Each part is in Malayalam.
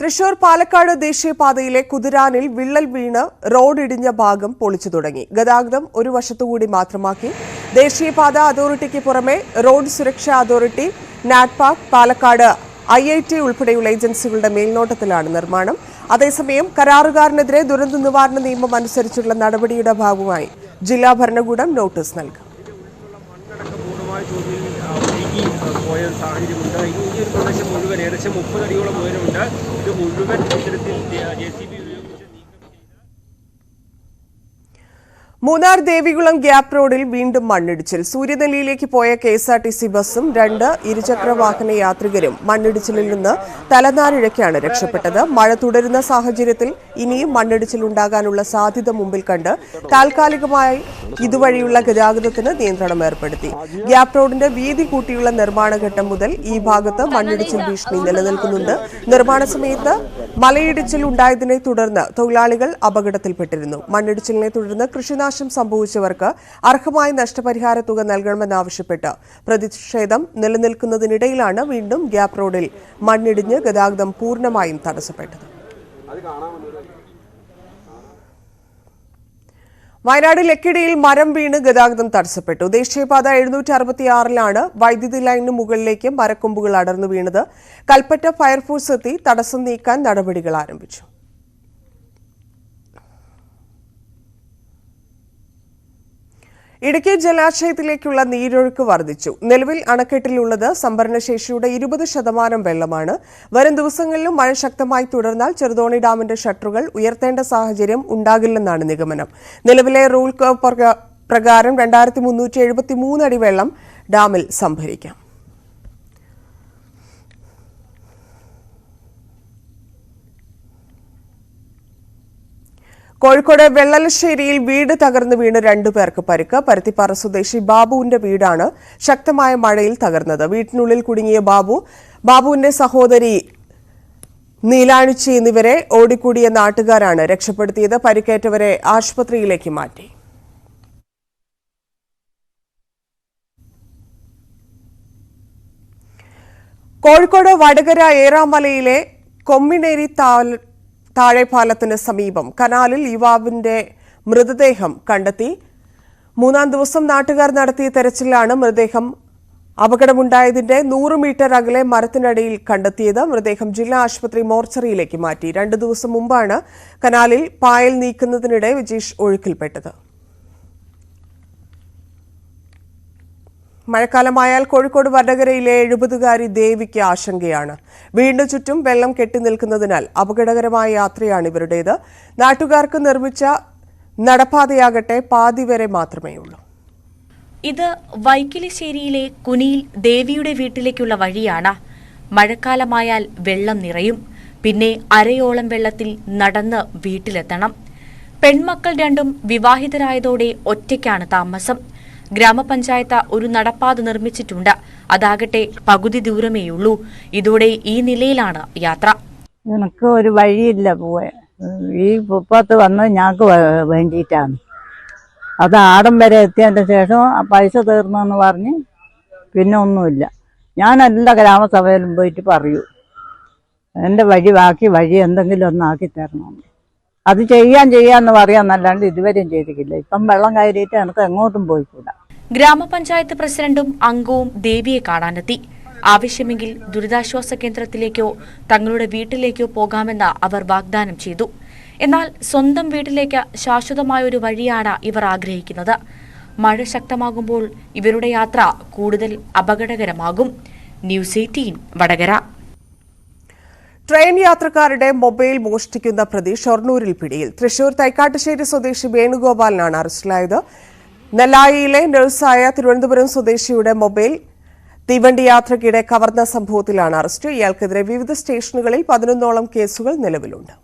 തൃശൂർ പാലക്കാട് ദേശീയപാതയിലെ കുതിരാനിൽ വിള്ളൽ വീണ് റോഡ് ഇടിഞ്ഞ ഭാഗം പൊളിച്ചു തുടങ്ങി. ഗതാഗതം ഒരു വശത്തുകൂടി മാത്രമാക്കി. ദേശീയപാത അതോറിറ്റിക്ക് പുറമെ റോഡ് സുരക്ഷാ അതോറിറ്റി, നാറ്റ്പാക്, പാലക്കാട് IIT ഉൾപ്പെടെയുള്ള ഏജൻസികളുടെ മേൽനോട്ടത്തിലാണ് നിർമ്മാണം. അതേസമയം കരാറുകാരനെതിരെ ദുരന്ത നിവാരണ നിയമം അനുസരിച്ചുള്ള നടപടിയുടെ ഭാഗമായി ജില്ലാ ഭരണകൂടം നോട്ടീസ് നൽകും. പോയ സാഹചര്യമുണ്ട്. ഈ ഒരു പ്രദേശം മുഴുവൻ ഏകദേശം 30 അടിയോളം ഉയരമുണ്ട്. ഇത് മുഴുവൻ ഇത്തരത്തിൽ JCB ഉപയോഗിച്ച് നീക്കം ചെയ്ത്. മൂന്നാർ ദേവികുളം ഗ്യാപ് റോഡിൽ വീണ്ടും മണ്ണിടിച്ചിൽ. സൂര്യനെല്ലിയിലേക്ക് പോയ KSRTC ബസ്സും 2 ഇരുചക്രവാഹന യാത്രികരും മണ്ണിടിച്ചിലിൽ നിന്ന് തലനാരിഴയ്ക്കാണ് രക്ഷപ്പെട്ടത്. മഴ തുടരുന്ന സാഹചര്യത്തിൽ ഇനിയും മണ്ണിടിച്ചിൽ ഉണ്ടാകാനുള്ള സാധ്യത മുമ്പിൽ കണ്ട് താൽക്കാലികമായി ഇതുവഴിയുള്ള ഗതാഗതത്തിന് നിയന്ത്രണം ഏർപ്പെടുത്തി. ഗ്യാപ് റോഡിന്റെ വീതി കൂട്ടിയുള്ള നിർമ്മാണഘട്ടം മുതൽ ഈ ഭാഗത്ത് മണ്ണിടിച്ചിൽ ഭീഷണി നിലനിൽക്കുന്നുണ്ട്. നിർമ്മാണ സമയത്ത് മലയിടിച്ചിൽ ഉണ്ടായതിനെ തുടർന്ന് തൊഴിലാളികൾ അപകടത്തിൽപ്പെട്ടിരുന്നു. മണ്ണിടിച്ചിലിനെ തുടർന്ന് കൃഷിനാശം സംഭവിച്ചവർക്ക് അർഹമായ നഷ്ടപരിഹാര തുക നൽകണമെന്നാവശ്യപ്പെട്ട് പ്രതിഷേധം നിലനിൽക്കുന്നതിനിടയിലാണ് വീണ്ടും ഗ്യാപ് റോഡിൽ മണ്ണിടിഞ്ഞ് ഗതാഗതം പൂർണ്ണമായും തടസ്സപ്പെട്ടത്. വയനാട് ലക്കിടിയിൽ മരം വീണ് ഗതാഗതം തടസ്സപ്പെട്ടു. ദേശീയപാത 766-ലാണ് വൈദ്യുതി ലൈനിന് മുകളിലേക്ക് മരക്കൊമ്പുകൾ അടർന്നു വീണത്. കൽപ്പറ്റ ഫയർഫോഴ്സ് എത്തി തടസ്സം നീക്കാൻ നടപടികൾ ആരംഭിച്ചു. ഇടുക്കി ജലാശയത്തിലേക്കുള്ള നീരൊഴുക്ക് വർദ്ധിച്ചു. നിലവിൽ അണക്കെട്ടിലുള്ളത് സംഭരണശേഷിയുടെ 20% വെള്ളമാണ്. വരും ദിവസങ്ങളിലും മഴ ശക്തമായി തുടർന്നാൽ ചെറുതോണി ഡാമിന്റെ ഷട്ടറുകൾ ഉയർത്തേണ്ട സാഹചര്യം ഉണ്ടാകില്ലെന്നാണ് നിഗമനം. നിലവിലെ റൂൾ കർവ് പ്രകാരം 2373 അടി വെള്ളം ഡാമിൽ സംഭരിക്കാം. കോഴിക്കോട് വെള്ളലശ്ശേരിയിൽ വീട് തകർന്നു വീണ് 2 പേർക്ക് പരിക്ക്. പരുത്തിപ്പാറ സ്വദേശി ബാബുവിന്റെ വീടാണ് ശക്തമായ മഴയിൽ തകർന്നത്. വീട്ടിനുള്ളിൽ കുടുങ്ങിയ ബാബുവിന്റെ സഹോദരി നീലാണിച്ചി എന്നിവരെ ഓടിക്കൂടിയ നാട്ടുകാരാണ് രക്ഷപ്പെടുത്തിയത്. പരിക്കേറ്റവരെ ആശുപത്രിയിലേക്ക് മാറ്റി. കോഴിക്കോട് വടകര ഏറാമലയിലെ കൊമ്മിനേരി താഴെപ്പാലത്തിന് സമീപം കനാലിൽ യുവാവിന്റെ മൃതദേഹം കണ്ടെത്തി. 3-ാം ദിവസം നാട്ടുകാർ നടത്തിയ തെരച്ചിലാണ് മൃതദേഹം അപകടമുണ്ടായതിന്റെ 100 മീറ്റർ അകലെ മരത്തിനടിയിൽ കണ്ടെത്തിയത്. മൃതദേഹം ജില്ലാ ആശുപത്രി മോർച്ചറിയിലേക്ക് മാറ്റി. 2 ദിവസം മുമ്പാണ് കനാലിൽ പായൽ നീക്കുന്നതിനിടെ വിജീഷ് ഒഴുക്കിൽപ്പെട്ടത്. മഴക്കാലമായാൽ കോഴിക്കോട് വടകരയിലെ 70-കാരി ദേവിക്ക് ആശങ്കയാണ്. വീടിന് ചുറ്റും വെള്ളം കെട്ടിനിൽക്കുന്നതിനാൽ അപകടകരമായ യാത്രയാണ് ഇവരുടേത്. നാട്ടുകാർക്ക് നിർമ്മിച്ച നടപ്പാതയാകട്ടെ പാതി വരെ മാത്രമേ ഉള്ളൂ. ഇത് വൈക്കിലിശ്ശേരിയിലെ കുനിയിൽ ദേവിയുടെ വീട്ടിലേക്കുള്ള വഴിയാണ്. മഴക്കാലമായാൽ വെള്ളം നിറയും. പിന്നെ അരയോളം വെള്ളത്തിൽ നടന്ന് വീട്ടിലെത്തണം. പെൺമക്കൾ 2 വിവാഹിതരായതോടെ ഒറ്റയ്ക്കാണ് താമസം. ഗ്രാമപഞ്ചായത്ത് ഒരു നടപ്പാത നിർമ്മിച്ചിട്ടുണ്ട്. അതാകട്ടെ പകുതി ദൂരമേയുള്ളൂ. ഇതോടെ ഈ നിലയിലാണ് യാത്ര. എനിക്ക് ഒരു വഴിയില്ല പോവാൻ. ഈ പുപ്പത്ത് വന്ന് ഞങ്ങൾക്ക് വേണ്ടിയിട്ടാണ്. അത് ആടം വരെ എത്തിയതിൻ്റെ ശേഷം ആ പൈസ തീർന്നെന്ന് പറഞ്ഞ് പിന്നെ ഒന്നുമില്ല. ഞാൻ എല്ലാ ഗ്രാമസഭയിലും പോയിട്ട് പറയൂ, എൻ്റെ ബാക്കി വഴി എന്തെങ്കിലും ഒന്നാക്കി തരണം. അത് ചെയ്യാന്ന് പറയാന്നല്ലാണ്ട് ഇതുവരെയും ചെയ്തിട്ടില്ല. ഇപ്പം വെള്ളം കയറിയിട്ട് എനിക്ക് എങ്ങോട്ടും പോയിക്കൂടാ. ഗ്രാമപഞ്ചായത്ത് പ്രസിഡന്റും അംഗവും ദേവിയെ കാണാനെത്തി. ആവശ്യമെങ്കിൽ ദുരിതാശ്വാസ കേന്ദ്രത്തിലേക്കോ തങ്ങളുടെ വീട്ടിലേക്കോ പോകാമെന്ന് അവർ വാഗ്ദാനം ചെയ്തു. എന്നാൽ സ്വന്തം വീട്ടിലേക്ക് ശാശ്വതമായ ഒരു വഴിയാണ് ഇവർ ആഗ്രഹിക്കുന്നത്. മഴ ശക്തമാകുമ്പോൾ ഇവരുടെ യാത്ര കൂടുതൽ അപകടകരമാകും. ന്യൂസ് 18 വടകര. ട്രെയിൻ യാത്രക്കാരുടെ മൊബൈൽ മോഷ്ടിക്കുന്ന പ്രതി ഷൊർണൂരിൽ പിടിയിൽ. തൃശൂർ തൈക്കാട്ടുശ്ശേരി സ്വദേശി വേണുഗോപാലിനാണ് അറസ്റ്റിലായത്. നെല്ലായിയിലെ നഴ്സായ തിരുവനന്തപുരം സ്വദേശിയുടെ മൊബൈൽ തീവണ്ടി യാത്രയ്ക്കിടെ കവർന്ന സംഭവത്തിലാണ് അറസ്റ്റ്. ഇയാൾക്കെതിരെ വിവിധ സ്റ്റേഷനുകളിൽ 11ഓളം കേസുകൾ നിലവിലുണ്ട്.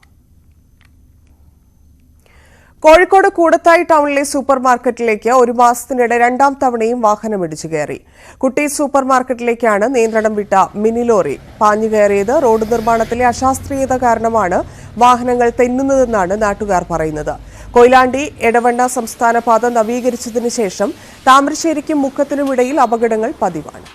കോഴിക്കോട് കൂടത്തായി ടൗണിലെ സൂപ്പർ മാർക്കറ്റിലേക്ക് 1 മാസത്തിനിടെ 2ാം തവണയും വാഹനം ഇടിച്ചു കയറി. കുട്ടി സൂപ്പർ മാർക്കറ്റിലേക്കാണ് നിയന്ത്രണം വിട്ട മിനി ലോറി പാഞ്ഞു കയറിയത്. റോഡ് നിർമ്മാണത്തിലെ അശാസ്ത്രീയത കാരണമാണ് വാഹനങ്ങൾ തെന്നുന്നതെന്നാണ് നാട്ടുകാർ പറയുന്നത്. കൊയിലാണ്ടി എടവണ്ണ സംസ്ഥാന പാത നവീകരിച്ചതിനു ശേഷം താമരശ്ശേരിക്കും മുക്കത്തിനുമിടയിൽ അപകടങ്ങൾ പതിവാണ്.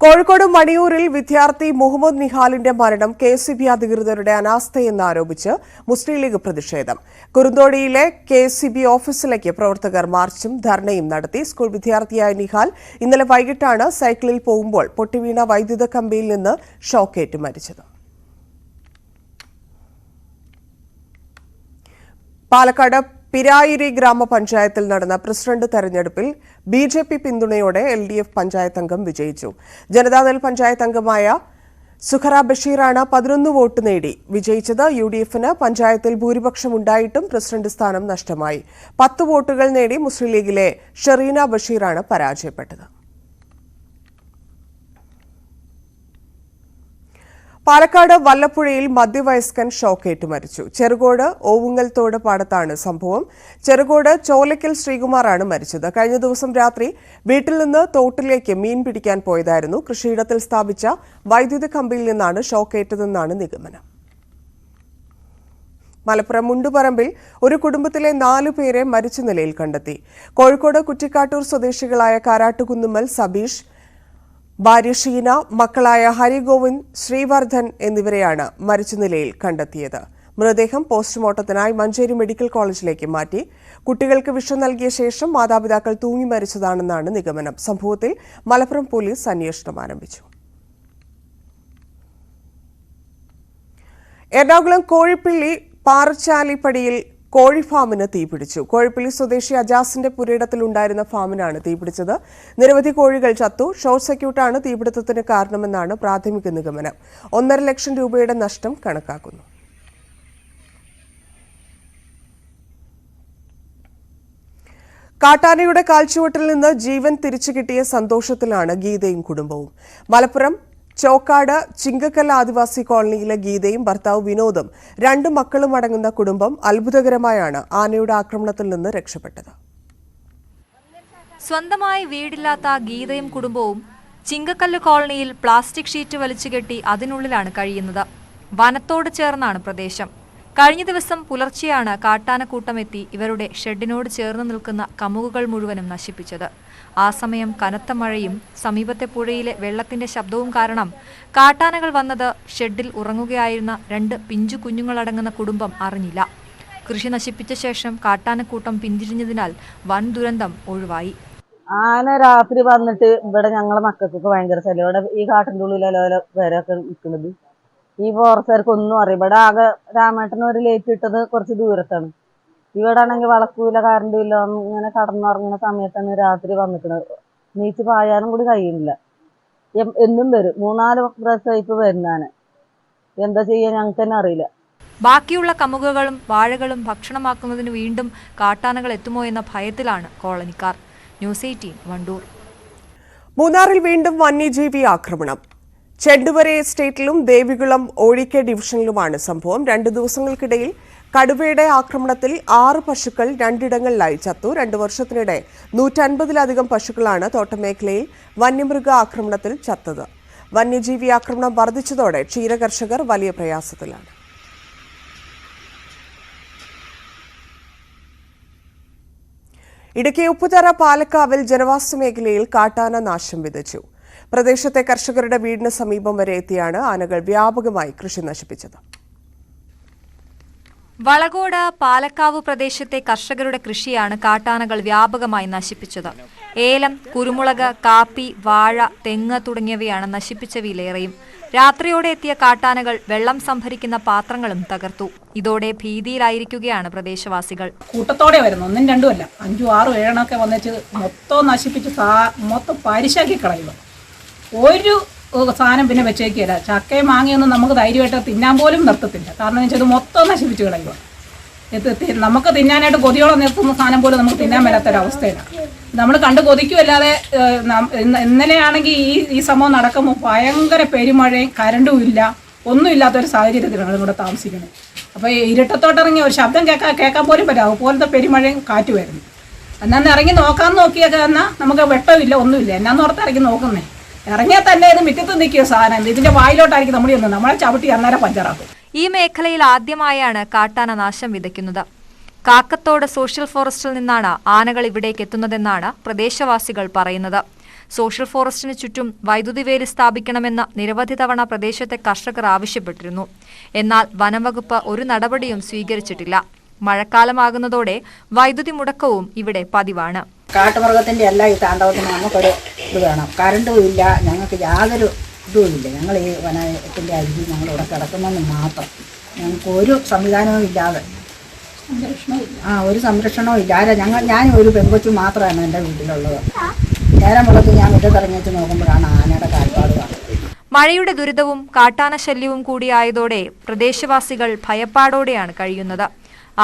കോഴിക്കോട് മണിയൂരിൽ വിദ്യാർത്ഥി മുഹമ്മദ് നിഹാലിന്റെ മരണം കെഎസ്ഇബി അധികൃതരുടെ അനാസ്ഥയെന്നാരോപിച്ച് മുസ്ലിം ലീഗ് പ്രതിഷേധം. കുറുന്തോടിയിലെ കെഎസ്ഇബി ഓഫീസിലേക്ക് പ്രവർത്തകർ മാർച്ചും ധർണയും നടത്തി. സ്കൂൾ വിദ്യാർത്ഥിയായ നിഹാൽ ഇന്നലെ വൈകിട്ടാണ് സൈക്കിളിൽ പോകുമ്പോൾ പൊട്ടിവീണ വൈദ്യുത കമ്പിയിൽ നിന്ന് ഷോക്കേറ്റ് മരിച്ചത്. പാലക്കാട് പിരായിരി ഗ്രാമപഞ്ചായത്തിൽ നടന്ന പ്രസിഡന്റ് തെരഞ്ഞെടുപ്പിൽ ബിജെപി പിന്തുണയോടെ എൽഡിഎഫ് പഞ്ചായത്ത് അംഗം വിജയിച്ചു. ജനതാദൾ പഞ്ചായത്ത് അംഗമായ സുഖറ ബഷീറാണ് 11 വോട്ട് നേടി വിജയിച്ചത്. യുഡിഎഫിന് പഞ്ചായത്തിൽ ഭൂരിപക്ഷമുണ്ടായിട്ടും പ്രസിഡന്റ് സ്ഥാനം നഷ്ടമായി. 10 വോട്ടുകൾ നേടി മുസ്ലിം ലീഗിലെ ഷെറീന ബഷീറാണ് പരാജയപ്പെട്ടത്. പാലക്കാട് വല്ലപ്പുഴയിൽ മധ്യവയസ്കൻ ഷോക്കേറ്റ് മരിച്ചു. ചെറുകോട് ഓവുങ്ങൽത്തോട് പാടത്താണ് സംഭവം. ചെറുകോട് ചോലയ്ക്കൽ ശ്രീകുമാറാണ് മരിച്ചത്. കഴിഞ്ഞ ദിവസം രാത്രി വീട്ടിൽ നിന്ന് തോട്ടിലേക്ക് മീൻ പിടിക്കാൻ പോയതായിരുന്നു. കൃഷിയിടത്തിൽ സ്ഥാപിച്ച വൈദ്യുത കമ്പിയിൽ നിന്നാണ് ഷോക്കേറ്റതെന്നാണ് നിഗമനം. മലപ്പുറം മുണ്ടുപറമ്പിൽ ഒരു കുടുംബത്തിലെ 4 പേരെ മരിച്ച നിലയിൽ കണ്ടെത്തി. കോഴിക്കോട് കുറ്റിക്കാട്ടൂർ സ്വദേശികളായ കാരാട്ടുകുന്നുമ്മൽ സബീഷ്, ഭാര്യ ഷീന, മക്കളായ ഹരിഗോവിന്ദ്, ശ്രീവർദ്ധൻ എന്നിവരെയാണ് മരിച്ച നിലയിൽ കണ്ടെത്തിയത്. മൃതദേഹം പോസ്റ്റ്മോർട്ടത്തിനായി മഞ്ചേരി മെഡിക്കൽ കോളേജിലേക്ക് മാറ്റി. കുട്ടികൾക്ക് വിഷം നൽകിയ ശേഷം മാതാപിതാക്കൾ തൂങ്ങി മരിച്ചതാണെന്നാണ് നിഗമനം. സംഭവത്തിൽ മലപ്പുറം പോലീസ് അന്വേഷണം ആരംഭിച്ചു. എറണാകുളം കോഴിപ്പള്ളി പാറച്ചാലിപ്പടിയിൽ കോഴിഫാമിന് തീപിടിച്ചു. കോഴിപ്പള്ളി സ്വദേശി അജാസിന്റെ പുരയിടത്തിലുണ്ടായിരുന്ന ഫാമിനാണ് തീപിടിച്ചത്. നിരവധി കോഴികൾ ചത്തു. ഷോർട്ട് സർക്യൂട്ടാണ് തീപിടുത്തത്തിന് കാരണമെന്നാണ് പ്രാഥമിക നിഗമനം. 1.5 ലക്ഷം രൂപയുടെ നഷ്ടം കണക്കാക്കുന്നു. കാട്ടാനയുടെ കാൽച്ചുവട്ടിൽ നിന്ന് ജീവൻ തിരിച്ചു കിട്ടിയ സന്തോഷത്തിലാണ് ഗീതയും കുടുംബവും. മലപ്പുറം ചോക്കാട് ചിങ്കക്കല്ല ആദിവാസി കോളനിയിലെ ഗീതയും ഭർത്താവ് വിനോദും 2 മക്കളും അടങ്ങുന്ന കുടുംബം അത്ഭുതകരമായാണ് ആനയുടെ ആക്രമണത്തിൽ നിന്ന് രക്ഷപ്പെട്ടത്. സ്വന്തമായി വീടില്ലാത്ത ഗീതയും കുടുംബവും ചിങ്കക്കല്ല് കോളനിയിൽ പ്ലാസ്റ്റിക് ഷീറ്റ് വലിച്ചുകെട്ടി അതിനുള്ളിലാണ് കഴിയുന്നത്. വനത്തോട് ചേർന്നാണ് പ്രദേശം. കഴിഞ്ഞ ദിവസം പുലർച്ചെയാണ് കാട്ടാനക്കൂട്ടമെത്തി ഇവരുടെ ഷെഡിനോട് ചേർന്ന് നിൽക്കുന്ന കമുകുകൾ മുഴുവനും നശിപ്പിച്ചത്. ആ സമയം കനത്ത മഴയും സമീപത്തെ പുഴയിലെ വെള്ളത്തിന്റെ ശബ്ദവും കാരണം കാട്ടാനകൾ വന്നത് ഷെഡിൽ ഉറങ്ങുകയായിരുന്ന 2 പിഞ്ചു കുഞ്ഞുങ്ങളടങ്ങുന്ന കുടുംബം അറിഞ്ഞില്ല. കൃഷി നശിപ്പിച്ച ശേഷം കാട്ടാനക്കൂട്ടം പിന്തിരിഞ്ഞതിനാൽ വൻ ദുരന്തം ഒഴിവായി. ആന രാത്രി വന്നിട്ട് ഇവിടെ ഞങ്ങളെ മക്കൾക്കൊക്കെ ഭയങ്കര ശല്യം. ഇവിടെ ഈ കാട്ടിൻ്റെ ഉള്ളിലോ വരെയൊക്കെ നിൽക്കുന്നത് ഈ ഫോറസ്റ്റുകാർക്ക് ഒന്നും അറിയാം. ഇവിടെ ആകെ രാമേട്ടന് ഒരു ലേറ്റ് ഇട്ടത് കുറച്ച് ദൂരത്താണ്. ഇവിടെ ആണെങ്കിൽ വളക്കൂല, കറണ്ടും ഇല്ല. ഇങ്ങനെ കടന്നുറങ്ങുന്ന സമയത്താണ് രാത്രി വന്നിക്കുന്നത്. നീച്ച് പായാനും കൂടി കഴിയുന്നില്ല. എന്നും വരും. 3-4 പ്രാവശ്യം ഇപ്പൊ വരുന്നാണ്. എന്താ ചെയ്യാൻ ഞങ്ങൾക്ക് തന്നെ അറിയില്ല. ബാക്കിയുള്ള കമുകുകളും വാഴകളും ഭക്ഷണമാക്കുന്നതിന് വീണ്ടും കാട്ടാനകൾ എത്തുമോ എന്ന ഭയത്തിലാണ് കോളനിക്കാർ. ന്യൂസ് 18 വണ്ടൂർ. മൂന്നാറിൽ വീണ്ടും വന്യജീവി ആക്രമണം. ചെണ്ടുവരെ എസ്റ്റേറ്റിലും ദേവികുളം ഓഴിക്കെ ഡിവിഷനിലുമാണ് സംഭവം. 2 ദിവസങ്ങൾക്കിടയിൽ കടുവയുടെ ആക്രമണത്തിൽ 6 പശുക്കൾ 2 ഇടങ്ങളിലായി ചത്തു. 2 വർഷത്തിനിടെ 150-ലധികം പശുക്കളാണ് തോട്ടമേഖലയിൽ വന്യമൃഗ ആക്രമണത്തിൽ ചത്തത്. വന്യജീവി ആക്രമണം വർദ്ധിച്ചതോടെ ക്ഷീരകർഷകർ വലിയ പ്രയാസത്തിലാണ്. ഇടുക്കി ഉപ്പുതറ പാലക്കാവിൽ ജനവാസ മേഖലയിൽ കാട്ടാന നാശം വിതച്ചു. പ്രദേശത്തെ കർഷകരുടെ വീടിന് സമീപം വരെ എത്തിയാണ് ആനകൾ വ്യാപകമായി കൃഷി നശിപ്പിച്ചത്. വളകോട് പാലക്കാവ് പ്രദേശത്തെ കർഷകരുടെ കൃഷിയാണ് കാട്ടാനകൾ വ്യാപകമായി നശിപ്പിച്ചത്. ഏലം, കുരുമുളക്, കാപ്പി, വാഴ, തെങ്ങ് തുടങ്ങിയവയാണ് നശിപ്പിച്ചവയിലേറെയും. രാത്രിയോടെ എത്തിയ കാട്ടാനകൾ വെള്ളം സംഭരിക്കുന്ന പാത്രങ്ങളും തകർത്തു. ഇതോടെ ഭീതിയിലായിരിക്കുകയാണ് പ്രദേശവാസികൾ. കൂട്ടത്തോടെ വരുന്നു, 1, 2 അല്ല, 5, 6, 7 ഒക്കെ വന്നിട്ട് മൊത്തം നശിപ്പിച്ച് മൊത്തം പരിശാക്കി കളയുക. ഒരു സാധനം പിന്നെ വെച്ചേക്കില്ല. ചക്കയും മാങ്ങയൊന്നും നമുക്ക് ധൈര്യമായിട്ട് തിന്നാൻ പോലും നിർത്തത്തില്ല. കാരണം എന്ന് വെച്ചാൽ മൊത്തം നശിപ്പിച്ച് കളയുക. നമുക്ക് തിന്നാനായിട്ട് കൊതിയോളം നിർത്തുന്ന സാധനം പോലും നമുക്ക് തിന്നാൻ മേലാത്തൊരവസ്ഥയിലാണ്. നമ്മൾ കണ്ട് കൊതിക്കുമല്ലാതെ ഇന്നലെയാണെങ്കിൽ ഈ സംഭവം നടക്കുമ്പോൾ ഭയങ്കര പെരുമഴയും കരണ്ടും ഇല്ല, ഒന്നും ഇല്ലാത്തൊരു സാഹചര്യത്തിലാണ് ഇവിടെ താമസിക്കുന്നത്. അപ്പോൾ ഇരുട്ടത്തോട്ടിറങ്ങി ഒരു ശബ്ദം കേൾക്കാൻ പോലും പറ്റില്ല. അതുപോലത്തെ പെരുമഴയും കാറ്റ് വരുന്നു. എന്നാന്ന് ഇറങ്ങി നോക്കിയൊക്കെ എന്നാൽ നമുക്ക് വെട്ടമില്ല, ഒന്നുമില്ല. എന്നാന്ന് ഓർത്ത് ഇറങ്ങി നോക്കുന്നേ. ഇറങ്ങിയാൽ തന്നെ ഇത് മുറ്റത്ത് നിൽക്കിയ സാധനം ഇതിന്റെ വായിലോട്ടായിരിക്കും നമ്മളെ ചവിട്ടി അന്നേരം പഞ്ചറാക്കും. ഈ മേഖലയിൽ ആദ്യമായാണ് കാട്ടാന നാശം വിതയ്ക്കുന്നത്. കാക്കത്തോട് സോഷ്യൽ ഫോറസ്റ്റിൽ നിന്നാണ് ആനകൾ ഇവിടേക്ക് എത്തുന്നതെന്നാണ് പ്രദേശവാസികൾ പറയുന്നത്. സോഷ്യൽ ഫോറസ്റ്റിന് ചുറ്റും വൈദ്യുതി വേലി സ്ഥാപിക്കണമെന്ന് നിരവധി തവണ പ്രദേശത്തെ കർഷകർ ആവശ്യപ്പെട്ടിരുന്നു. എന്നാൽ വനംവകുപ്പ് ഒരു നടപടിയും സ്വീകരിച്ചിട്ടില്ല. മഴക്കാലമാകുന്നതോടെ വൈദ്യുതി മുടക്കവും ഇവിടെ പതിവാണ്. കാട്ടുമൃഗത്തിൻ്റെ എല്ലാ ഈ താണ്ഡവത്തിന് നമുക്കൊരു ഇത് വേണം. കറണ്ടും ഇല്ല, ഞങ്ങൾക്ക് യാതൊരു ഇതുമില്ല. ഞങ്ങൾ ഈ വനത്തിൻ്റെ അരികിൽ ഞങ്ങൾ ഇവിടെ കിടക്കുന്നെന്ന് മാത്രം. ഞങ്ങൾക്ക് ഒരു സംവിധാനവും ഇല്ലാതെ ഒരു സംരക്ഷണവും ഇല്ല. ഞാൻ ഒരു പെൺകൊച്ചു മാത്രമാണ് എൻ്റെ വീട്ടിലുള്ളത്. നേരം മുളക്ക് ഞാൻ മുറ്റത്തിറങ്ങിച്ച് നോക്കുമ്പോഴാണ് ആനയുടെ കാൽപ്പാട് കാണുന്നത്. മഴയുടെ ദുരിതവും കാട്ടാന ശല്യവും കൂടിയായതോടെ പ്രദേശവാസികൾ ഭയപ്പാടോടെയാണ് കഴിയുന്നത്.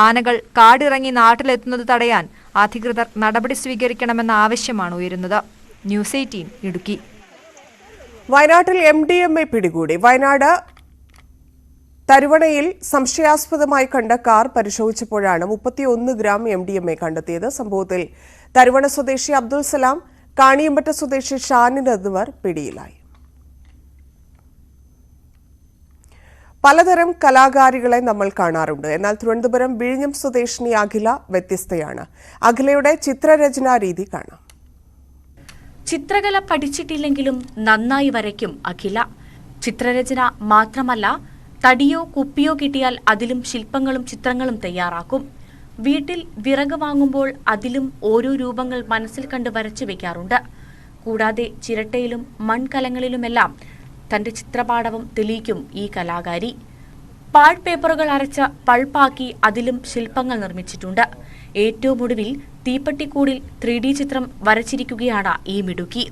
ആനകൾ കാടിറങ്ങി നാട്ടിലെത്തുന്നത് തടയാൻ അധികൃതർ നടപടി സ്വീകരിക്കണമെന്ന ആവശ്യമാണ് ഉയരുന്നത്. ന്യൂസ് 18 ഇടുക്കി. വയനാട്ടിൽ MDMA പിടികൂടി. വയനാട് തരുവണയിൽ സംശയാസ്പദമായി കണ്ട കാർ പരിശോധിച്ചപ്പോഴാണ് 31 ഗ്രാം MDMA കണ്ടെത്തിയത്. സംഭവത്തിൽ തരുവണ സ്വദേശി അബ്ദുൽ സലാം, കാണിയമ്പറ്റ സ്വദേശി ഷാനിൻ എന്നിവർ പിടിയിലായി. പലതരം കലാകാരികളെ നമ്മൾ കാണാറുണ്ട്. എന്നാൽ തിരുവനന്തപുരം വിഴിഞ്ഞം സ്വദേശിനി അഖില വ്യത്യസ്തയാണ്. അഖിലയുടെ ചിത്രരചനാ രീതി കാണാം. ചിത്രകല പഠിച്ചിട്ടില്ലെങ്കിലും നന്നായി വരയ്ക്കും അഖില. ചിത്രരചന മാത്രമല്ല, തടിയോ കുപ്പിയോ കിട്ടിയാൽ അതിലും ശില്പങ്ങളും ചിത്രങ്ങളും തയ്യാറാക്കും. വീട്ടിൽ വിറക് വാങ്ങുമ്പോൾ അതിലും ഓരോ രൂപങ്ങൾ മനസ്സിൽ കണ്ട് വരച്ചു വെക്കാറുണ്ട്. കൂടാതെ ചിരട്ടയിലും മൺകലങ്ങളിലുമെല്ലാം തന്റെ ചിത്രപാടവം തെളിയിക്കും ഈ കലാകാരി. പാഴ് പേപ്പറുകൾ അരച്ച പൾപ്പാക്കി അതിലും ശില്പങ്ങൾ നിർമ്മിച്ചിട്ടുണ്ട്. ഏറ്റവും ഒടുവിൽ തീപ്പെട്ടിക്കൂടിൽ 3D ചിത്രം വരച്ചിരിക്കുകയാണ് ഈ മിടുക്കി.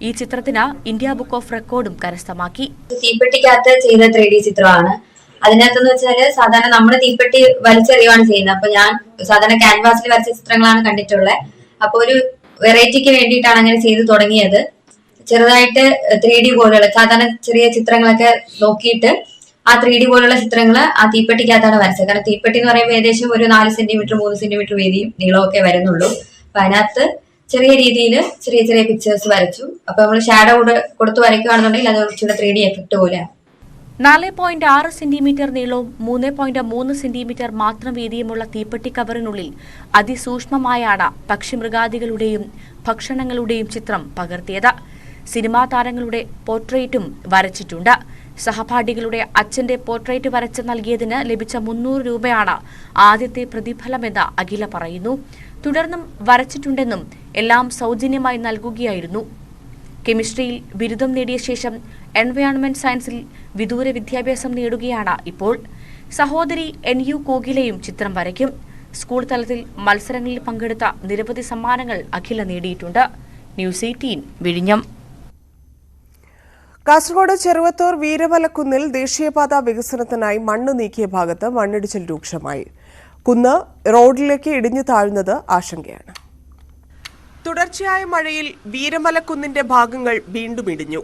ഈ ചിത്രത്തിന് ഇന്ത്യ ബുക്ക് ഓഫ് റെക്കോർഡും കരസ്ഥമാക്കി. തീപ്പെട്ടിക്കകത്ത് ചെയ്ത 3D ചിത്രമാണ്. അതിനകത്തെന്ന് വെച്ചാല് സാധാരണ നമ്മള് തീപ്പെട്ടി വലിച്ചെറിയുകയാണ് ചെയ്യുന്നത്. അപ്പൊ ഞാൻ സാധാരണ ക്യാൻവാസിൽ വരച്ച ചിത്രങ്ങളാണ് കണ്ടിട്ടുള്ളത്. അപ്പൊ ഒരു വെറൈറ്റിക്ക് വേണ്ടിയിട്ടാണ് അങ്ങനെ ചെയ്തു തുടങ്ങിയത്. ചെറുതായിട്ട് 3D പോലുള്ള സാധാരണ ചെറിയ ചിത്രങ്ങളൊക്കെ നോക്കിയിട്ട് ആ 3D പോലുള്ള ചിത്രങ്ങൾ ആ തീപ്പെട്ടിക്കകത്താണ് വരച്ചത്. കാരണം തീപ്പെട്ടി എന്ന് പറയുമ്പോൾ ഏകദേശം ഒരു 4 സെന്റിമീറ്റർ 3 സെന്റിമീറ്റർ വീതിയും നീളമൊക്കെ വരുന്നുള്ളൂ. അപ്പൊ അതിനകത്ത് ചെറിയ രീതിയിൽ ചെറിയ ചെറിയ പിക്ചേഴ്സ് വരച്ചു. അപ്പൊ നമ്മൾ ഷാഡോ കൊടുത്ത് വരയ്ക്കുകയാണെന്നുണ്ടെങ്കിൽ അത് കുറച്ചുകൂടെ 3D എഫക്ട് പോലെയാണ്. 4.6 സെന്റിമീറ്റർ നീളവും 3.3 സെന്റിമീറ്റർ മാത്രം വീതിയുമുള്ള തീപ്പെട്ടി കവറിനുള്ളിൽ അതിസൂക്ഷ്മമായാണ് പക്ഷിമൃഗാദികളുടെയും ഭക്ഷണങ്ങളുടെയും ചിത്രം പകർത്തിയത്. സിനിമാ താരങ്ങളുടെ പോർട്രേറ്റും വരച്ചിട്ടുണ്ട്. സഹപാഠികളുടെ അച്ഛന്റെ പോർട്രേറ്റ് വരച്ച് നൽകിയതിന് ലഭിച്ച 300 രൂപയാണ് ആദ്യത്തെ പ്രതിഫലമെന്ന് അഖില പറയുന്നു. തുടർന്നും വരച്ചിട്ടുണ്ടെന്നും എല്ലാം സൗജന്യമായി നൽകുകയായിരുന്നു. കെമിസ്ട്രിയിൽ ബിരുദം നേടിയ ശേഷം എൻവയോൺമെന്റ് സയൻസിൽ വിദൂര വിദ്യാഭ്യാസം നേടുകയാണ് ഇപ്പോൾ. സഹോദരി NU കോകിലയും ചിത്രം വരയ്ക്കും. സ്കൂൾ തലത്തിൽ മത്സരങ്ങളിൽ പങ്കെടുത്ത നിരവധി സമ്മാനങ്ങൾ അഖില നേടിയിട്ടുണ്ട്. ന്യൂസ് 18 വിഴിഞ്ഞം. കാസർഗോഡ് ചെറുവത്തൂർ വീരമലക്കുന്നിൽ ദേശീയപാത വികസനത്തിനായി മണ്ണ് നീക്കിയ ഭാഗത്ത് മണ്ണിടിച്ചിൽ രൂക്ഷമായി. കുന്ന് റോഡിലേക്ക് ഇടിഞ്ഞു താഴുന്നത് ആശങ്കയാണ്. തുടർച്ചയായ മഴയിൽ വീരമലക്കുന്നിന്റെ ഭാഗങ്ങൾ വീണ്ടും ഇടിഞ്ഞു.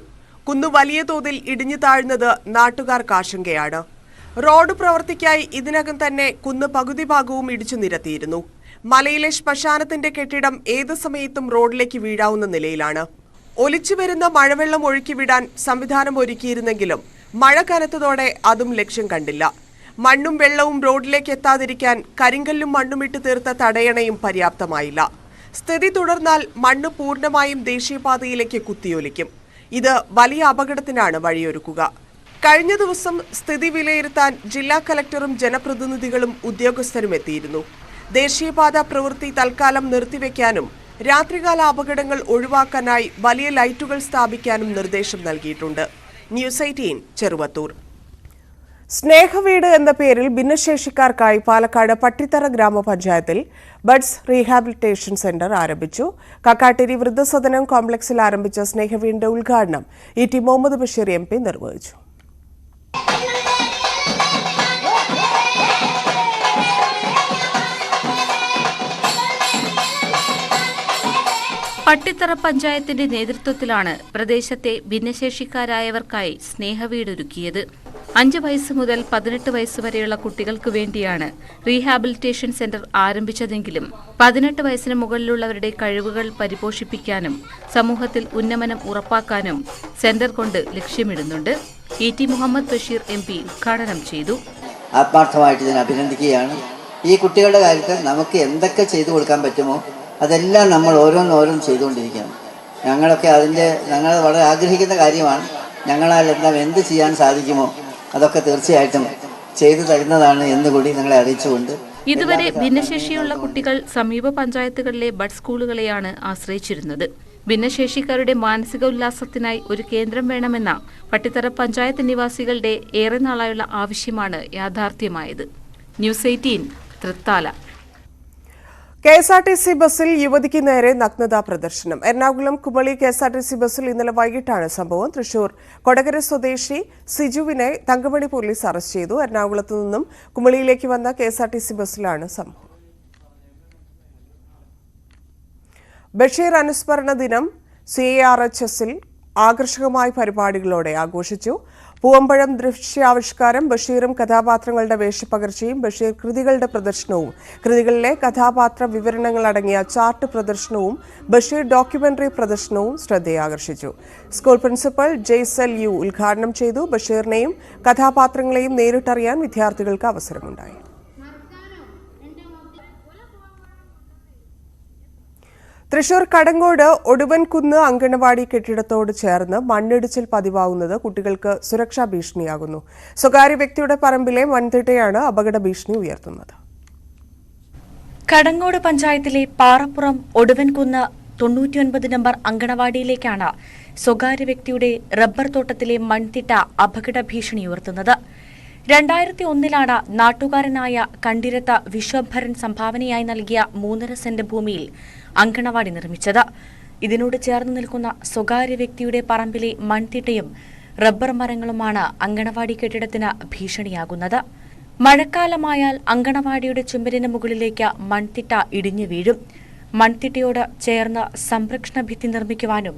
കുന്ന് വലിയ തോതിൽ ഇടിഞ്ഞു താഴുന്നത് നാട്ടുകാർക്ക് ആശങ്കയാണ്. റോഡ് പ്രവൃത്തിക്കായി ഇതിനകം തന്നെ കുന്ന് പകുതി ഭാഗവും ഇടിച്ചു നിരത്തിയിരുന്നു. മലയിലെ ശ്മശാനത്തിന്റെ കെട്ടിടം ഏത് സമയത്തും റോഡിലേക്ക് വീഴാവുന്ന നിലയിലാണ്. ഒലിച്ചുവരുന്ന മഴവെള്ളം ഒഴുക്കിവിടാൻ സംവിധാനം ഒരുക്കിയിരുന്നെങ്കിലും മഴ കനത്തതോടെ അതും ലക്ഷ്യം കണ്ടില്ല. മണ്ണും വെള്ളവും റോഡിലേക്ക് എത്താതിരിക്കാൻ കരിങ്കല്ലും മണ്ണുമിട്ട് തീർത്ത തടയണയും പര്യാപ്തമായില്ല. സ്ഥിതി തുടർന്നാൽ മണ്ണ് പൂർണ്ണമായും ദേശീയപാതയിലേക്ക് കുത്തിയൊലിക്കും. ഇത് വലിയ അപകടത്തിനാണ് വഴിയൊരുക്കുക. കഴിഞ്ഞ ദിവസം സ്ഥിതി വിലയിരുത്താൻ ജില്ലാ കലക്ടറും ജനപ്രതിനിധികളും ഉദ്യോഗസ്ഥരും എത്തിയിരുന്നു. ദേശീയപാത പ്രവൃത്തി തൽക്കാലം നിർത്തിവെക്കാനും രാത്രികാല അപകടങ്ങൾ ഒഴിവാക്കാനായി വലിയ ലൈറ്റുകൾ സ്ഥാപിക്കാനും നിർദ്ദേശം നൽകിയിട്ടുണ്ട്. ന്യൂസ് 18 ചെറുവത്തൂർ. സ്നേഹവീട് എന്ന പേരിൽ ഭിന്നശേഷിക്കാർക്കായി പാലക്കാട് പട്ടിത്തറ ഗ്രാമപഞ്ചായത്തിൽ ബഡ്സ് റീഹാബിലിറ്റേഷൻ സെന്റർ ആരംഭിച്ചു. കക്കാട്ടിരി വൃദ്ധസദനം കോംപ്ലക്സിൽ ആരംഭിച്ച സ്നേഹവീടിന്റെ ഉദ്ഘാടനം ET മുഹമ്മദ് ബഷീർ MP നിർവഹിച്ചു. പട്ടിത്തറ പഞ്ചായത്തിന്റെ നേതൃത്വത്തിലാണ് പ്രദേശത്തെ ഭിന്നശേഷിക്കാരായവർക്കായി സ്നേഹവീടൊരുക്കിയത്. 5 വയസ്സ് മുതൽ 18 വയസ്സ് വരെയുള്ള കുട്ടികൾക്ക് വേണ്ടിയാണ് റീഹാബിലിറ്റേഷൻ സെന്റർ ആരംഭിച്ചതെങ്കിലും 18 വയസ്സിന് മുകളിലുള്ളവരുടെ കഴിവുകൾ പരിപോഷിപ്പിക്കാനും സമൂഹത്തിൽ ഉന്നമനം ഉറപ്പാക്കാനും സെന്റർ കൊണ്ട് ലക്ഷ്യമിടുന്നുണ്ട്. ET മുഹമ്മദ് ബഷീർ MP ഉദ്ഘാടനം ചെയ്തു. ആത്മാർത്ഥമായിട്ട് ഇതിനെ അഭിനന്ദിക്കുകയാണ്. ഈ കുട്ടികളുടെ കാര്യത്തിൽ നമുക്ക് എന്തൊക്കെ ചെയ്തു കൊടുക്കാൻ പറ്റുമോ അതെല്ലാം നമ്മൾ ഓരോന്നോരോന്ന് ചെയ്തുകൊണ്ടിരിക്കുകയാണ്. ഞങ്ങൾ വളരെ ആഗ്രഹിക്കുന്ന കാര്യമാണ്. ഞങ്ങളാൽ എന്ത് ചെയ്യാൻ സാധിക്കുമോ അതൊക്കെ തീർച്ചയായിട്ടും ചെയ്തു തരുന്നതാണ് എന്നുകൂടി നിങ്ങളെ അറിയിച്ചുകൊണ്ട്, ഇതുവരെ ഭിന്നശേഷിയുള്ള കുട്ടികൾ സമീപ പഞ്ചായത്തുകളിലെ ബഡ് സ്കൂളുകളെയാണ് ആശ്രയിച്ചിരുന്നത്. ഭിന്നശേഷിക്കാരുടെ മാനസിക ഉല്ലാസത്തിനായി ഒരു കേന്ദ്രം വേണമെന്ന പട്ടിത്തറ പഞ്ചായത്ത് നിവാസികളുടെ ഏറെ നാളായുള്ള ആവശ്യമാണ് യാഥാർത്ഥ്യമായത്. ന്യൂസ് 18 തൃത്താല. KSRTC ബസ്സിൽ യുവതിക്ക് നേരെ നഗ്നതാ പ്രദർശനം. എറണാകുളം കുമളി KSRTC ബസ്സിൽ ഇന്നലെ വൈകിട്ടാണ് സംഭവം. തൃശൂർ കൊടകര സ്വദേശി സിജുവിനെ തങ്കമണി പോലീസ് അറസ്റ്റ് ചെയ്തു. എറണാകുളത്തു നിന്നും കുമളിയിലേക്ക് വന്ന KSRTC ബസ്സിലാണ് സംഭവം. ബഷീർ അനുസ്മരണ ദിനം CARHSൽ ആകർഷകമായ പരിപാടികളോടെ ആഘോഷിച്ചു. പൂവമ്പഴം ദൃശ്യാവിഷ്കാരം, ബഷീറും കഥാപാത്രങ്ങളുടെ വേഷപ്പകർച്ചയും, ബഷീർ കൃതികളുടെ പ്രദർശനവും, കൃതികളിലെ കഥാപാത്ര വിവരണങ്ങൾ അടങ്ങിയ ചാർട്ട് പ്രദർശനവും, ബഷീർ ഡോക്യുമെന്ററി പ്രദർശനവും ശ്രദ്ധയാകർഷിച്ചു. സ്കൂൾ പ്രിൻസിപ്പൽ ജയ്സൽ യു ഉദ്ഘാടനം ചെയ്തു. ബഷീറിനെയും കഥാപാത്രങ്ങളെയും നേരിട്ടറിയാൻ വിദ്യാർത്ഥികൾക്ക് അവസരമുണ്ടായി. തൃശൂർ കടങ്ങോട് ഒടുവൻകുന്ന് അങ്കണവാടി കെട്ടിടത്തോട് ചേർന്ന് മണ്ണിടിച്ചിൽ പതിവാകുന്നത് കുട്ടികൾക്ക് സുരക്ഷാ ഭീഷണിയാകുന്നു. സ്വകാര്യ വ്യക്തിയുടെ പറമ്പിലെ മൺതിട്ടയാണ് അപകട ഭീഷണി ഉയർത്തുന്നത്. കടങ്ങോട് പഞ്ചായത്തിലെ പാറപ്പുറം ഒടുവൻകുന്ന് 99 നമ്പർ അങ്കണവാടിയിലേക്കാണ് സ്വകാര്യ വ്യക്തിയുടെ റബ്ബർ തോട്ടത്തിലെ മൺതിട്ട അപകട ഭീഷണി ഉയർത്തുന്നത്. 2001 നാട്ടുകാരനായ കണ്ടിരത്ത് വിശ്വഭരൻ സംഭാവനയായി നൽകിയ 3.5 സെന്റ് ഭൂമിയിൽ അങ്കണവാടി നിർമ്മിച്ചത്. ഇതിനോട് ചേർന്ന് നിൽക്കുന്ന സ്വകാര്യ വ്യക്തിയുടെ പറമ്പിലെ മൺതിട്ടയും റബ്ബർ മരങ്ങളുമാണ് അങ്കണവാടി കെട്ടിടത്തിന് ഭീഷണിയാകുന്നത്. മഴക്കാലമായാൽ അങ്കണവാടിയുടെ ചുമരിന് മുകളിലേക്ക് മൺതിട്ട ഇടിഞ്ഞു വീഴും. മൺതിട്ടയോട് ചേർന്ന് സംരക്ഷണ ഭിത്തി നിർമ്മിക്കുവാനും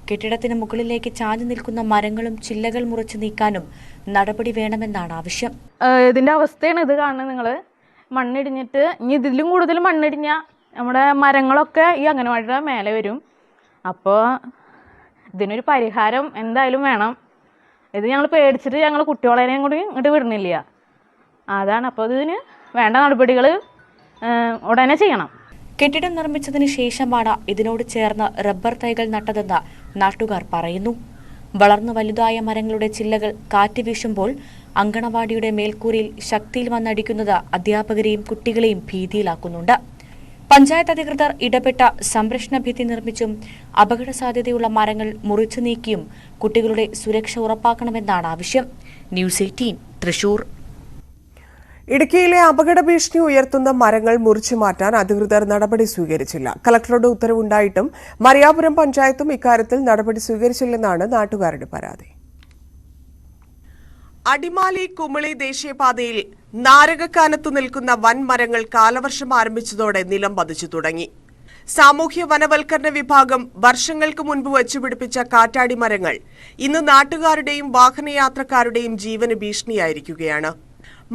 കെട്ടിടത്തിന് മുകളിലേക്ക് ചാഞ്ഞു നിൽക്കുന്ന മരങ്ങളും ചില്ലകൾ മുറിച്ചു നീക്കാനും നടപടി വേണമെന്നാണ് ആവശ്യം. ഇതിന്റെ അവസ്ഥയാണ് ഇത് കാണുന്നത്. നിങ്ങൾ മണ്ണിടിഞ്ഞിട്ട് ഇനി ഇതിലും കൂടുതൽ മണ്ണിടിഞ്ഞ നമ്മുടെ മരങ്ങളൊക്കെ ഈ അംഗനവാടിയുടെ മേലെ വരും. അപ്പോൾ ഇതിനൊരു പരിഹാരം എന്തായാലും വേണം. ഇത് ഞങ്ങൾ പേടിച്ചിട്ട് ഞങ്ങൾ കുട്ടികളെയും കൂടി ഇങ്ങോട്ട് വിടുന്നില്ല. അതാണ്. അപ്പോൾ ഇതിന് വേണ്ട നടപടികൾ ഉടനെ ചെയ്യണം. കെട്ടിടം നിർമ്മിച്ചതിന് ശേഷമാണ് ഇതിനോട് ചേർന്ന് റബ്ബർ തൈകൾ നട്ടതെന്ന് നാട്ടുകാർ പറയുന്നു. വളർന്നു വലുതായ മരങ്ങളുടെ ചില്ലകൾ കാറ്റ് വീശുമ്പോൾ അങ്കണവാടിയുടെ മേൽക്കൂരയിൽ ശക്തിയിൽ വന്നടിക്കുന്നത് അധ്യാപകരെയും കുട്ടികളെയും ഭീതിയിലാക്കുന്നുണ്ട്. പഞ്ചായത്ത് അധികൃതർ ഇടപെട്ട സംരക്ഷണ ഭിത്തി നിർമ്മിച്ചും അപകട സാധ്യതയുള്ള മരങ്ങൾ മുറിച്ചു നീക്കിയും കുട്ടികളുടെ സുരക്ഷ ഉറപ്പാക്കണമെന്നാണ് ആവശ്യം. ന്യൂസ് 18 തൃശൂർ. ഇടുക്കിയിലെ അപകട ഭീഷണി ഉയർത്തുന്ന മരങ്ങൾ മുറിച്ചു മാറ്റാൻ അധികൃതർ നടപടി സ്വീകരിച്ചില്ല. കളക്ടറുടെ ഉത്തരവുണ്ടായിട്ടും മറിയാപുരം പഞ്ചായത്തും ഇക്കാര്യത്തിൽ നടപടി സ്വീകരിച്ചില്ലെന്നാണ് നാട്ടുകാരുടെ പരാതി. അടിമാലി കുമളി ദേശീയപാതയിൽ നാരകക്കാനത്തു നിൽക്കുന്ന വൻമരങ്ങൾ കാലവർഷം ആരംഭിച്ചതോടെ നിലം പതിച്ചു തുടങ്ങി. സാമൂഹ്യ വനവൽക്കരണ വിഭാഗം വർഷങ്ങൾക്ക് മുൻപ് വച്ചുപിടിപ്പിച്ച കാറ്റാടി മരങ്ങൾ ഇന്ന് നാട്ടുകാരുടെയും വാഹനയാത്രക്കാരുടെയും ജീവന് ഭീഷണിയായിരിക്കുകയാണ്.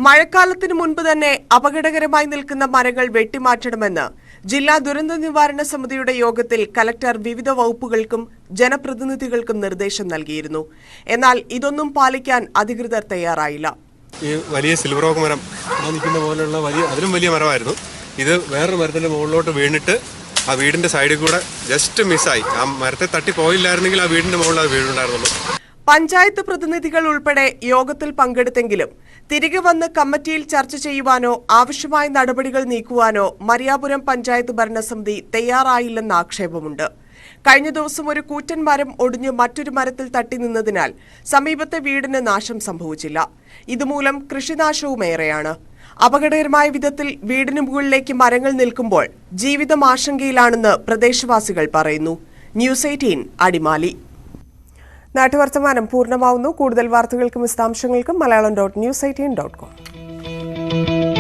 മഴക്കാലത്തിനു മുൻപ് തന്നെ അപകടകരമായി നിൽക്കുന്ന മരങ്ങൾ വെട്ടിമാറ്റണമെന്ന് ജില്ലാ ദുരന്ത നിവാരണ സമിതിയുടെ യോഗത്തിൽ കലക്ടർ വിവിധ വകുപ്പുകൾക്കും ജനപ്രതിനിധികൾക്കും നിർദ്ദേശം നൽകിയിരുന്നു. എന്നാൽ ഇതൊന്നും പാലിക്കാൻ അധികൃതർ തയ്യാറായില്ല. ഈ വലിയ സിൽവർ ഓക്ക് മരം നിൽക്കുന്ന പോലുള്ള അതിലും വലിയ മരമായിരുന്നു. ഇത് വേറൊരു മരത്തിന്റെ മുകളിലോട്ട് വീണിട്ട് ആ വീടിന്റെ സൈഡിൽ കൂടെ ജസ്റ്റ് മിസ്സായി. ആ മരത്തെ തട്ടി പോയില്ലായിരുന്നെങ്കിൽ ആ വീടിന്റെ മുകളിൽ അത് വീടുണ്ടായിരുന്നുള്ളൂ. പഞ്ചായത്ത് പ്രതിനിധികൾ ഉൾപ്പെടെ യോഗത്തിൽ പങ്കെടുത്തെങ്കിലും തിരികെ വന്ന് കമ്മിറ്റിയിൽ ചർച്ച ചെയ്യുവാനോ ആവശ്യമായ നടപടികൾ നീക്കുവാനോ മറിയാപുരം പഞ്ചായത്ത് ഭരണസമിതി തയ്യാറായില്ലെന്ന ആക്ഷേപമുണ്ട്. കഴിഞ്ഞ ദിവസം ഒരു കൂറ്റൻ മരം ഒടിഞ്ഞ് മറ്റൊരു മരത്തിൽ തട്ടി നിന്നതിനാൽ സമീപത്തെ വീടിന് നാശം സംഭവിച്ചില്ല. ഇതുമൂലം കൃഷിനാശവും ഏറെയാണ്. അപകടകരമായ വിധത്തിൽ വീടിന് മുകളിലേക്ക് മരങ്ങൾ നിൽക്കുമ്പോൾ ജീവിതം ആശങ്കയിലാണെന്ന് പ്രദേശവാസികൾ പറയുന്നു. ന്യൂസ് 18 അടിമാലി. നാട്ടുവർത്തമാനം പൂർണ്ണമാവുന്നു. കൂടുതൽ വാർത്തകൾക്കും വിശദാംശങ്ങൾക്കും മലയാളം.news18.com.